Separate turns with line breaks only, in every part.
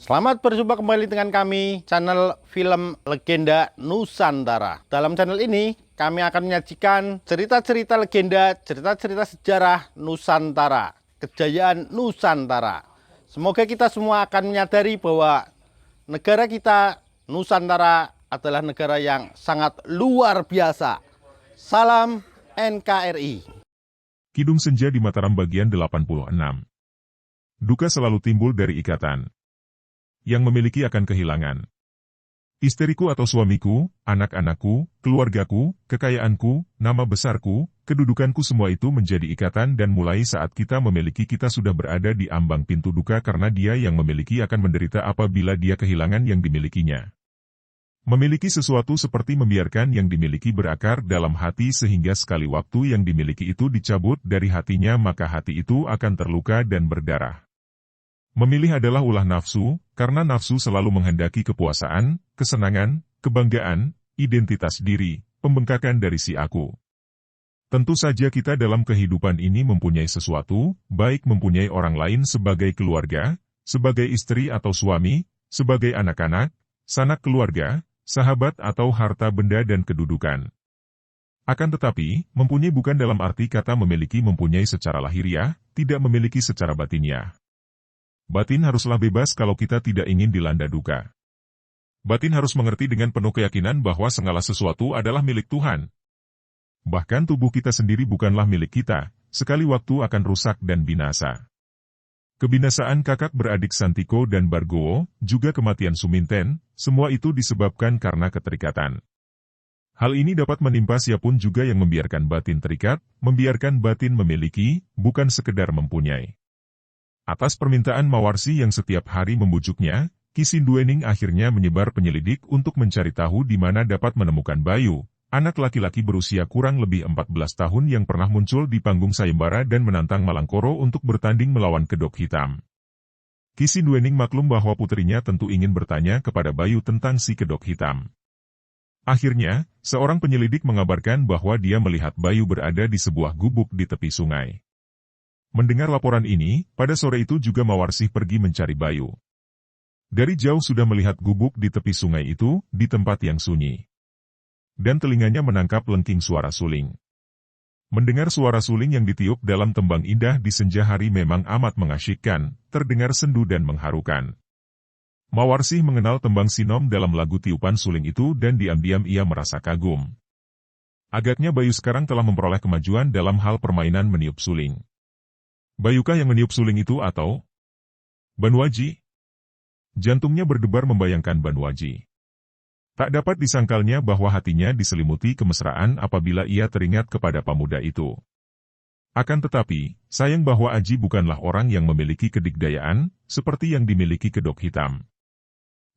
Selamat berjumpa kembali dengan kami, channel Film Legenda Nusantara. Dalam channel ini, kami akan menyajikan cerita-cerita legenda, cerita-cerita sejarah Nusantara, kejayaan Nusantara. Semoga kita semua akan menyadari bahwa negara kita, Nusantara, adalah negara yang sangat luar biasa. Salam NKRI.
Kidung Senja di Mataram bagian 86. Duka selalu timbul dari ikatan yang memiliki akan kehilangan. Istriku atau suamiku, anak-anakku, keluargaku, kekayaanku, nama besarku, kedudukanku semua itu menjadi ikatan dan mulai saat kita memiliki kita sudah berada di ambang pintu duka karena dia yang memiliki akan menderita apabila dia kehilangan yang dimilikinya. Memiliki sesuatu seperti membiarkan yang dimiliki berakar dalam hati sehingga sekali waktu yang dimiliki itu dicabut dari hatinya maka hati itu akan terluka dan berdarah. Memilih adalah ulah nafsu, karena nafsu selalu menghendaki kepuasaan, kesenangan, kebanggaan, identitas diri, pembengkakan dari si aku. Tentu saja kita dalam kehidupan ini mempunyai sesuatu, baik mempunyai orang lain sebagai keluarga, sebagai istri atau suami, sebagai anak-anak, sanak keluarga, sahabat atau harta benda dan kedudukan. Akan tetapi, mempunyai bukan dalam arti kata mempunyai secara lahiriah, tidak memiliki secara batinnya. Batin haruslah bebas kalau kita tidak ingin dilanda duka. Batin harus mengerti dengan penuh keyakinan bahwa segala sesuatu adalah milik Tuhan. Bahkan tubuh kita sendiri bukanlah milik kita, sekali waktu akan rusak dan binasa. Kebinasaan kakak beradik Santiko dan Bargowo, juga kematian Suminten, semua itu disebabkan karena keterikatan. Hal ini dapat menimpa siapapun juga yang membiarkan batin terikat, membiarkan batin memiliki, bukan sekedar mempunyai. Atas permintaan Mawarsi yang setiap hari membujuknya, Ki Sinduening akhirnya menyebar penyelidik untuk mencari tahu di mana dapat menemukan Bayu, anak laki-laki berusia kurang lebih 14 tahun yang pernah muncul di panggung sayembara dan menantang Malangkoro untuk bertanding melawan Kedok Hitam. Ki Sinduening maklum bahwa putrinya tentu ingin bertanya kepada Bayu tentang si Kedok Hitam. Akhirnya, seorang penyelidik mengabarkan bahwa dia melihat Bayu berada di sebuah gubuk di tepi sungai. Mendengar laporan ini, pada sore itu juga Mawarsih pergi mencari Bayu. Dari jauh sudah melihat gubuk di tepi sungai itu, di tempat yang sunyi. Dan telinganya menangkap lengking suara suling. Mendengar suara suling yang ditiup dalam tembang indah di senja hari memang amat mengasyikkan, terdengar sendu dan mengharukan. Mawarsih mengenal tembang sinom dalam lagu tiupan suling itu dan diam-diam ia merasa kagum. Agaknya Bayu sekarang telah memperoleh kemajuan dalam hal permainan meniup suling. Bayukah yang meniup suling itu atau Banwaji? Jantungnya berdebar membayangkan Banwaji. Tak dapat disangkalnya bahwa hatinya diselimuti kemesraan apabila ia teringat kepada pemuda itu. Akan tetapi, sayang bahwa Aji bukanlah orang yang memiliki kedigdayaan, seperti yang dimiliki Kedok Hitam.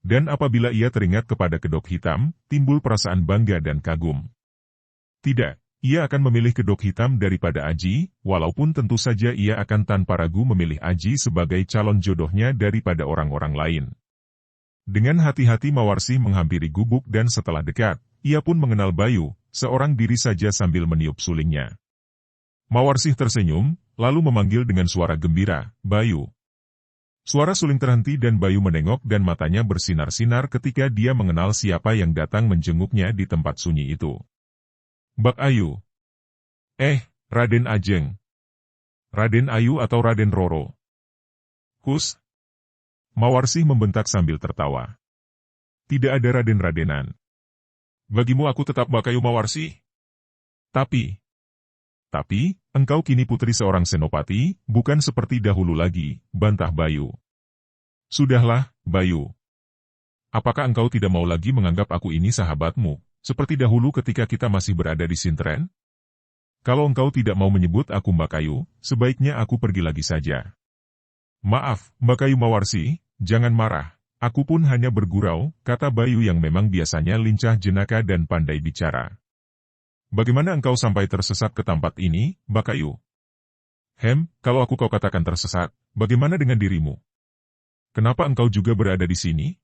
Dan apabila ia teringat kepada Kedok Hitam, timbul perasaan bangga dan kagum. Tidak. Ia akan memilih Kedok Hitam daripada Aji, walaupun tentu saja ia akan tanpa ragu memilih Aji sebagai calon jodohnya daripada orang-orang lain. Dengan hati-hati Mawarsih menghampiri gubuk dan setelah dekat, ia pun mengenal Bayu, seorang diri saja sambil meniup sulingnya. Mawarsih tersenyum, lalu memanggil dengan suara gembira, "Bayu." Suara suling terhenti dan Bayu menengok dan matanya bersinar-sinar ketika dia mengenal siapa yang datang menjenguknya di tempat sunyi itu. Bak Ayu. Raden Ajeng. Raden Ayu atau Raden Roro? Kus. Mawarsih membentak sambil tertawa. Tidak ada Raden-Radenan. Bagimu aku tetap Bak Ayu Mawarsih. Tapi, engkau kini putri seorang senopati, bukan seperti dahulu lagi, bantah Bayu. Sudahlah, Bayu. Apakah engkau tidak mau lagi menganggap aku ini sahabatmu? Seperti dahulu ketika kita masih berada di Sintren? Kalau engkau tidak mau menyebut aku Mbak Kayu, sebaiknya aku pergi lagi saja. Maaf, Mbak Kayu Mawarsi, jangan marah. Aku pun hanya bergurau, kata Bayu yang memang biasanya lincah jenaka dan pandai bicara. Bagaimana engkau sampai tersesat ke tempat ini, Mbak Kayu? Kalau kau katakan tersesat, bagaimana dengan dirimu? Kenapa engkau juga berada di sini?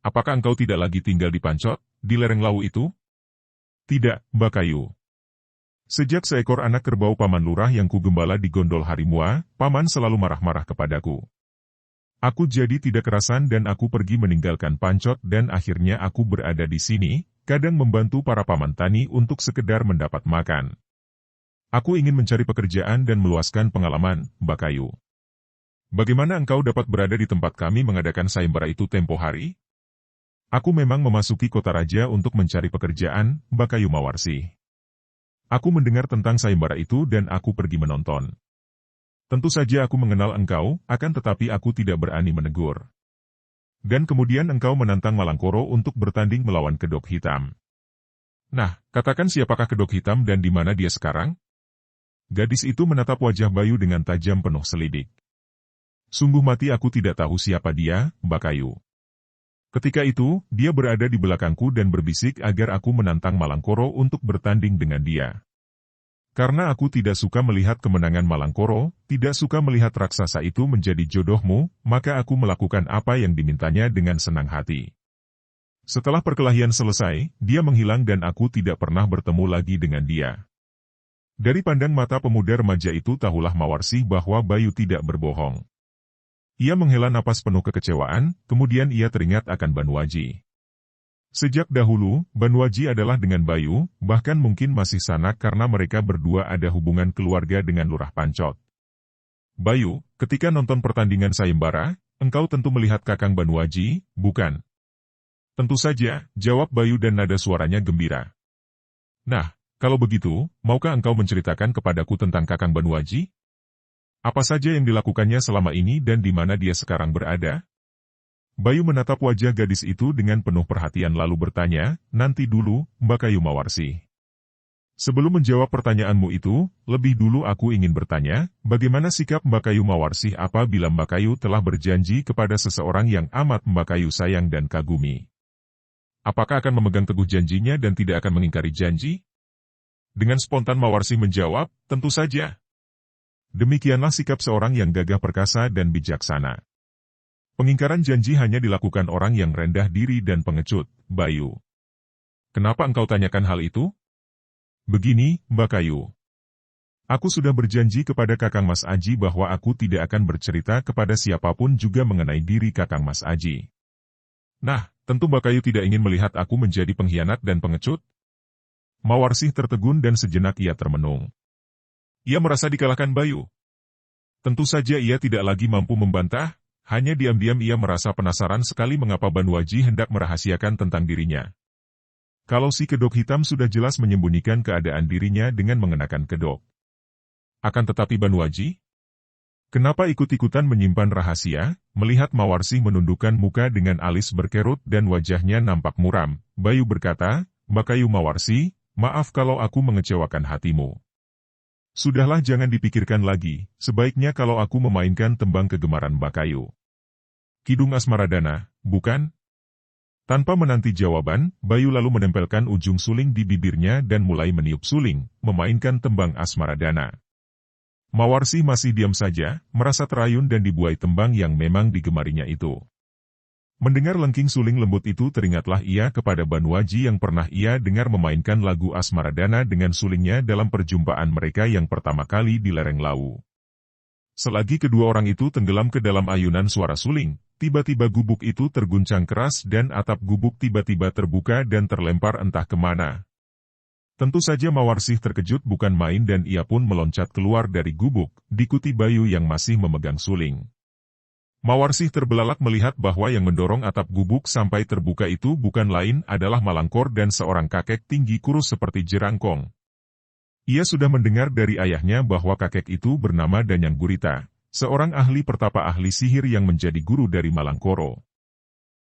Apakah engkau tidak lagi tinggal di Pancot, di lereng Lawu itu? Tidak, Mbak Kayu. Sejak seekor anak kerbau Paman Lurah yang kugembala di gondol Harimua, Paman selalu marah-marah kepadaku. Aku jadi tidak kerasan dan aku pergi meninggalkan Pancot dan akhirnya aku berada di sini, kadang membantu para paman tani untuk sekedar mendapat makan. Aku ingin mencari pekerjaan dan meluaskan pengalaman, Bakayu. Bagaimana engkau dapat berada di tempat kami mengadakan sayembara itu tempo hari? Aku memang memasuki kota raja untuk mencari pekerjaan, Bakayu Mawarsi. Aku mendengar tentang sayembara itu dan aku pergi menonton. Tentu saja aku mengenal engkau, akan tetapi aku tidak berani menegur. Dan kemudian engkau menantang Malangkoro untuk bertanding melawan Kedok Hitam. Nah, katakan siapakah Kedok Hitam dan di mana dia sekarang? Gadis itu menatap wajah Bayu dengan tajam penuh selidik. Sungguh mati aku tidak tahu siapa dia, Bakayu. Ketika itu, dia berada di belakangku dan berbisik agar aku menantang Malangkoro untuk bertanding dengan dia. Karena aku tidak suka melihat kemenangan Malangkoro, tidak suka melihat raksasa itu menjadi jodohmu, maka aku melakukan apa yang dimintanya dengan senang hati. Setelah perkelahian selesai, dia menghilang dan aku tidak pernah bertemu lagi dengan dia. Dari pandang mata pemuda remaja itu tahulah Mawarsi bahwa Bayu tidak berbohong. Ia menghela napas penuh kekecewaan, kemudian ia teringat akan Banwaji. Sejak dahulu, Banwaji adalah dengan Bayu, bahkan mungkin masih sanak karena mereka berdua ada hubungan keluarga dengan Lurah Pancot. Bayu, ketika nonton pertandingan sayembara, engkau tentu melihat Kakang Banwaji, bukan? Tentu saja, jawab Bayu dan nada suaranya gembira. Nah, kalau begitu, maukah engkau menceritakan kepadaku tentang Kakang Banwaji? Apa saja yang dilakukannya selama ini dan di mana dia sekarang berada? Bayu menatap wajah gadis itu dengan penuh perhatian lalu bertanya, nanti dulu, Bakayu Mawarsi. Sebelum menjawab pertanyaanmu itu, lebih dulu aku ingin bertanya, bagaimana sikap Bakayu Mawarsi apabila Bakayu telah berjanji kepada seseorang yang amat Bakayu sayang dan kagumi? Apakah akan memegang teguh janjinya dan tidak akan mengingkari janji? Dengan spontan Mawarsi menjawab, tentu saja. Demikianlah sikap seorang yang gagah perkasa dan bijaksana. Pengingkaran janji hanya dilakukan orang yang rendah diri dan pengecut, Bayu. Kenapa engkau tanyakan hal itu? Begini, Bakayu. Aku sudah berjanji kepada Kakang Mas Aji bahwa aku tidak akan bercerita kepada siapapun juga mengenai diri Kakang Mas Aji. Nah, tentu Bakayu tidak ingin melihat aku menjadi pengkhianat dan pengecut. Mawarsih tertegun dan sejenak ia termenung. Ia merasa dikalahkan Bayu. Tentu saja ia tidak lagi mampu membantah. Hanya diam-diam ia merasa penasaran sekali mengapa Banwaji hendak merahasiakan tentang dirinya. Kalau si Kedok Hitam sudah jelas menyembunyikan keadaan dirinya dengan mengenakan kedok. Akan tetapi Banwaji? Kenapa ikut-ikutan menyimpan rahasia? Melihat Mawarsi menundukkan muka dengan alis berkerut dan wajahnya nampak muram, Bayu berkata, Bakayu Mawarsi, maaf kalau aku mengecewakan hatimu. Sudahlah jangan dipikirkan lagi, sebaiknya kalau aku memainkan tembang kegemaran Bakayu. Kidung Asmaradana, bukan? Tanpa menanti jawaban, Bayu lalu menempelkan ujung suling di bibirnya dan mulai meniup suling, memainkan tembang Asmaradana. Mawarsi masih diam saja, merasa terayun dan dibuai tembang yang memang digemarinya itu. Mendengar lengking suling lembut itu teringatlah ia kepada Banwaji yang pernah ia dengar memainkan lagu Asmaradana dengan sulingnya dalam perjumpaan mereka yang pertama kali di lereng Lawu. Selagi kedua orang itu tenggelam ke dalam ayunan suara suling, tiba-tiba gubuk itu terguncang keras dan atap gubuk tiba-tiba terbuka dan terlempar entah kemana. Tentu saja Mawarsih terkejut bukan main dan ia pun meloncat keluar dari gubuk, diikuti Bayu yang masih memegang suling. Mawarsih terbelalak melihat bahwa yang mendorong atap gubuk sampai terbuka itu bukan lain adalah Malangkor dan seorang kakek tinggi kurus seperti jerangkong. Ia sudah mendengar dari ayahnya bahwa kakek itu bernama Danyang Gurita, seorang ahli pertapa ahli sihir yang menjadi guru dari Malangkoro.